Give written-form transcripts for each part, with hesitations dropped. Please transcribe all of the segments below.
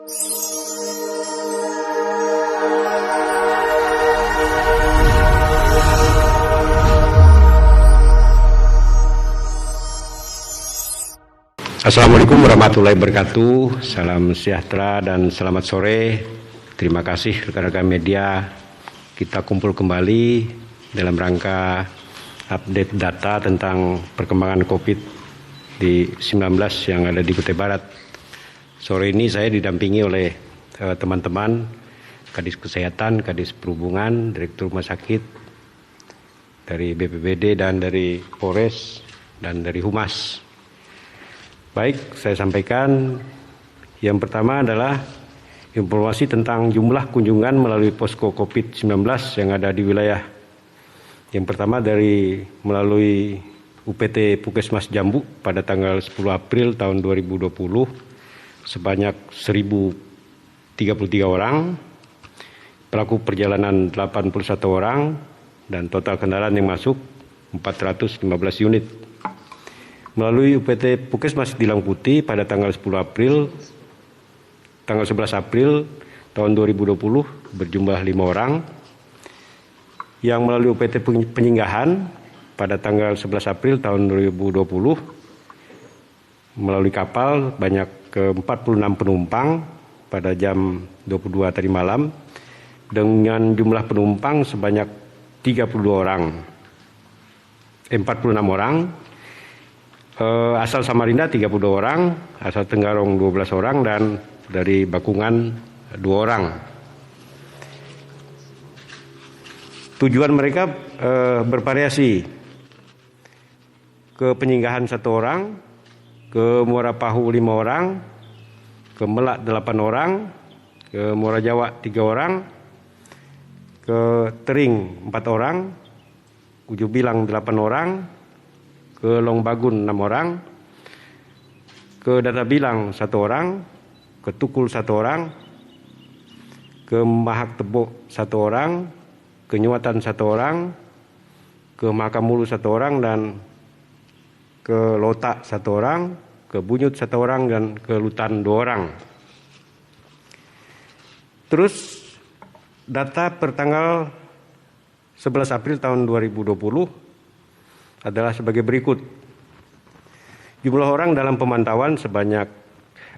Assalamualaikum warahmatullahi wabarakatuh. Salam sejahtera dan selamat sore. Terima kasih rekan-rekan media. Kita kumpul kembali dalam rangka update data tentang perkembangan COVID-19 yang ada di Kutai Barat. Sore ini saya didampingi oleh teman-teman Kadis Kesehatan, Kadis Perhubungan, Direktur Rumah Sakit, dari BPBD dan dari Polres dan dari Humas. Baik, saya sampaikan yang pertama adalah informasi tentang jumlah kunjungan melalui posko COVID-19 yang ada di wilayah. Yang pertama melalui UPT Puskesmas Jambu pada tanggal 10 April tahun 2020 sebanyak 1.033 orang, pelaku perjalanan 81 orang, dan total kendaraan yang masuk 415 unit. Melalui UPT Puskesmas Dilang Putih pada tanggal 11 April tahun 2020 berjumlah 5 orang. Yang melalui UPT Penyinggahan pada tanggal 11 April tahun 2020 melalui kapal banyak ke 46 penumpang pada jam 22 tadi malam dengan jumlah penumpang sebanyak 46 orang. Asal Samarinda 32 orang, asal Tenggarong 12 orang, dan dari Bakungan 2 orang. Tujuan mereka bervariasi. Ke Penyinggahan 1 orang, ke Muara Pahu 5 orang, ke Melak 8 orang, ke Muara Jawa 3 orang, ke Tering 4 orang, Ujung Bilang 8 orang, ke Longbagun 6 orang, ke Data Bilang 1 orang, ke Tukul 1 orang, ke Mahak Tebo 1 orang, ke Nyuatan 1 orang, ke Makamulu 1 orang, dan ke Lotak 1 orang, ke Bunyut 1 orang, dan ke Lutan 2 orang. Terus data per tanggal 11 April tahun 2020 adalah sebagai berikut. Jumlah orang dalam pemantauan sebanyak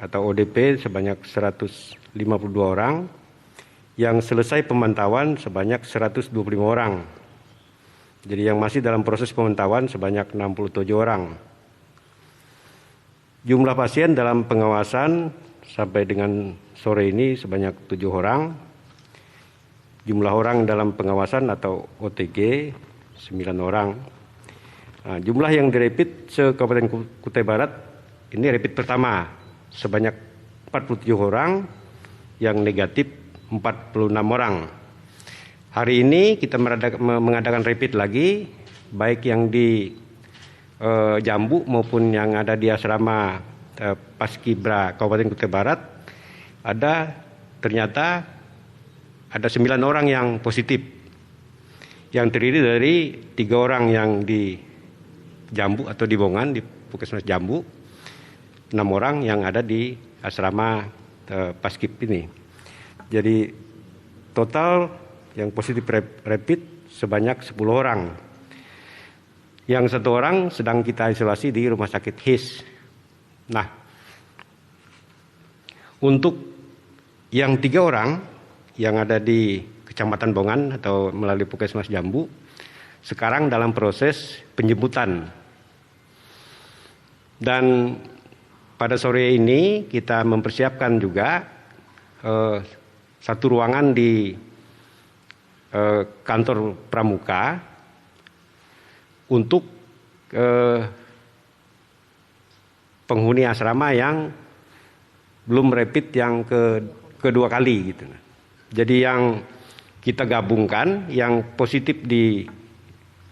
atau ODP sebanyak 152 orang, yang selesai pemantauan sebanyak 125 orang. Jadi yang masih dalam proses pemantauan sebanyak 67 orang. Jumlah pasien dalam pengawasan sampai dengan sore ini sebanyak 7 orang. Jumlah orang dalam pengawasan atau OTG 9 orang. Nah, jumlah yang direpit se-Kabupaten Kutai Barat ini rapid pertama sebanyak 47 orang, yang negatif 46 orang. Hari ini kita mengadakan rapid lagi, baik yang di Jambu maupun yang ada di asrama Paskibra Kabupaten Kutai Barat. Ternyata ada 9 orang yang positif, yang terdiri dari 3 orang yang di Jambu atau di Bongan, di Puskesmas Jambu, 6 orang yang ada di asrama Paskib ini. Jadi total yang positif rapid sebanyak 10 orang. Yang 1 orang sedang kita isolasi di Rumah Sakit HIS. Nah, untuk yang 3 orang yang ada di Kecamatan Bongan atau melalui Puskesmas Jambu, sekarang dalam proses penjemputan. Dan pada sore ini kita mempersiapkan juga satu ruangan di kantor Pramuka untuk penghuni asrama yang belum rapid yang kedua kali gitu. Jadi yang kita gabungkan yang positif di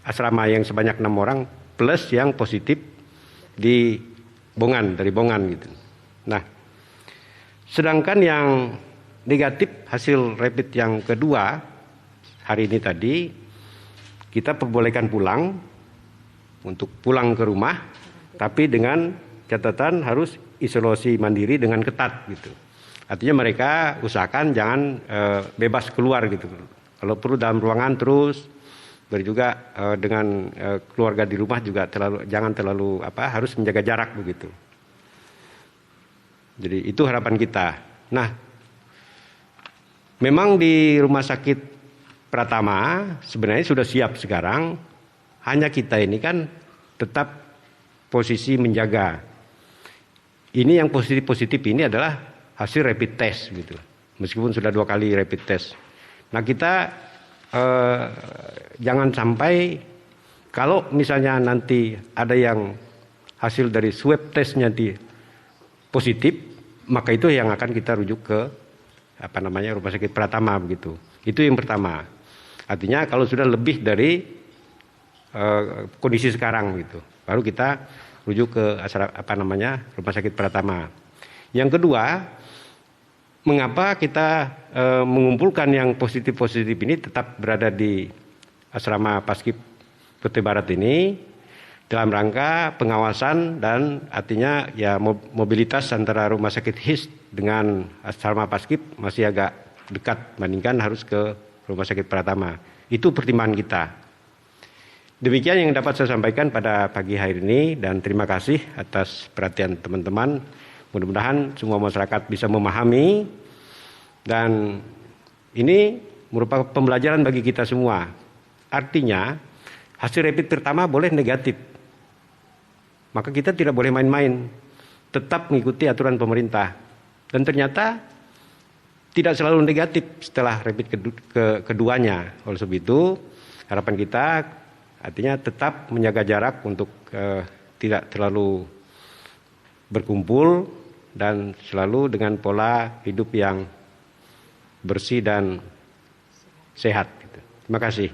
asrama yang sebanyak 6 orang plus yang positif di Bongan, dari Bongan gitu. Nah, sedangkan yang negatif hasil rapid yang kedua hari ini tadi kita perbolehkan pulang untuk pulang ke rumah, tapi dengan catatan harus isolasi mandiri dengan ketat gitu. Artinya mereka usahakan jangan bebas keluar gitu. Kalau perlu dalam ruangan terus, juga dengan keluarga di rumah juga jangan terlalu harus menjaga jarak begitu. Jadi itu harapan kita. Nah, memang di Rumah Sakit Pratama sebenarnya sudah siap sekarang. Hanya kita ini kan tetap posisi menjaga. Ini yang positif ini adalah hasil rapid test gitu. Meskipun sudah 2 kali rapid test. Nah, kita jangan sampai kalau misalnya nanti ada yang hasil dari swab testnya positif, maka itu yang akan kita rujuk ke Rumah Sakit Pratama begitu. Itu yang pertama. Artinya kalau sudah lebih dari kondisi sekarang gitu, baru kita rujuk ke Rumah Sakit Pratama. Yang kedua, mengapa kita mengumpulkan yang positif-positif ini tetap berada di asrama Paskib Putih Barat ini dalam rangka pengawasan dan artinya ya mobilitas antara Rumah Sakit HIS dengan asrama Paskib masih agak dekat bandingkan harus ke Rumah Sakit Pratama. Itu pertimbangan kita. Demikian yang dapat saya sampaikan pada pagi hari ini dan terima kasih atas perhatian teman-teman. Mudah-mudahan semua masyarakat bisa memahami dan ini merupakan pembelajaran bagi kita semua. Artinya hasil rapid pertama boleh negatif. Maka kita tidak boleh main-main. Tetap mengikuti aturan pemerintah. Dan ternyata tidak selalu negatif setelah rapid keduanya. Oleh sebab itu harapan kita artinya tetap menjaga jarak untuk tidak terlalu berkumpul dan selalu dengan pola hidup yang bersih dan sehat. Terima kasih.